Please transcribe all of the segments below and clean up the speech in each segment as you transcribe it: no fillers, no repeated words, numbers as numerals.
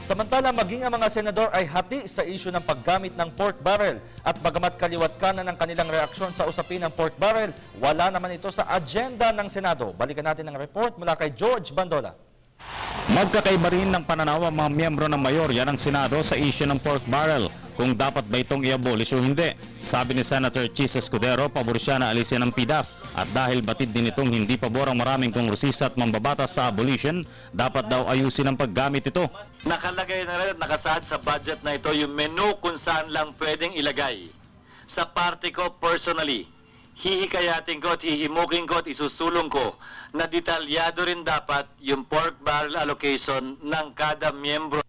Samantala, maging ang mga senador ay hati sa isyu ng paggamit ng pork barrel. At bagamat kaliwat kanan ang kanilang reaksyon sa usapin ng pork barrel, wala naman ito sa agenda ng Senado. Balikan natin ang report mula kay George Bandola. Magkakaiba rin ng pananaw ang mga miyembro ng mayorya ng Senado sa isyu ng pork barrel, kung dapat ba itong i-abolish o hindi. Sabi ni Senator Chis Escudero, pabor siya na alisin ang PDAF, at dahil batid din itong hindi pabor ang maraming kongresista at mambabatas sa abolition, dapat daw ayusin ang paggamit ito. Nakalagay na rin at nakasaad sa budget na ito yung menu kung saan lang pwedeng ilagay. Sa party ko personally, hihikayatin ko at hihimukin ko at isusulong ko na detalyado rin dapat yung pork barrel allocation ng kada miyembro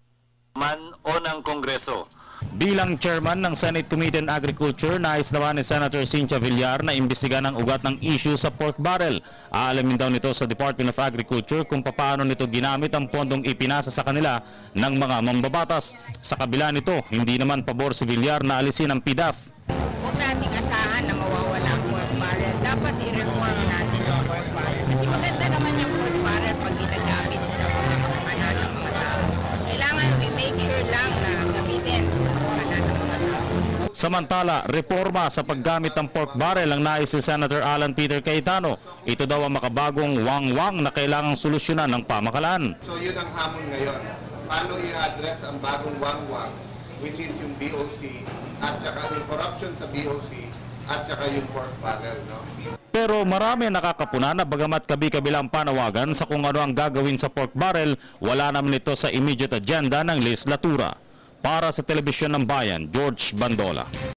man o ng Kongreso. Bilang chairman ng Senate Committee on Agriculture, nais naman ni Senator Cynthia Villar na imbestigan ang ugat ng issue sa pork barrel. Aalamin daw nito sa Department of Agriculture kung paano nito ginamit ang pondong ipinasa sa kanila ng mga mambabatas. Sa kabila nito, hindi naman pabor si Villar na alisin ang PDAF. Huwag nating asahan na mawawala ang pork barrel. Dapat i-reform natin ang pork barrel. Kasi maganda naman yung pork barrel pag ginagamit sa mga makanan ng mga tao. Kailangan we make sure lang na gamitin sa makanan ng mga tao. Samantala, reforma sa paggamit ng pork barrel ang nais si Senator Alan Peter Cayetano. Ito daw ang makabagong wang-wang na kailangang solusyonan ng pamahalaan. So yun ang hamon ngayon. Paano i-address ang bagong wang-wang, which is yung BOC, at saka yung corruption sa BOC, at saka yung pork barrel, no? Pero marami nakakapuna na bagamat kabi-kabilang panawagan sa kung ano ang gagawin sa pork barrel, wala naman ito sa immediate agenda ng legislatura. Para sa Telebisyon ng Bayan, George Bandola.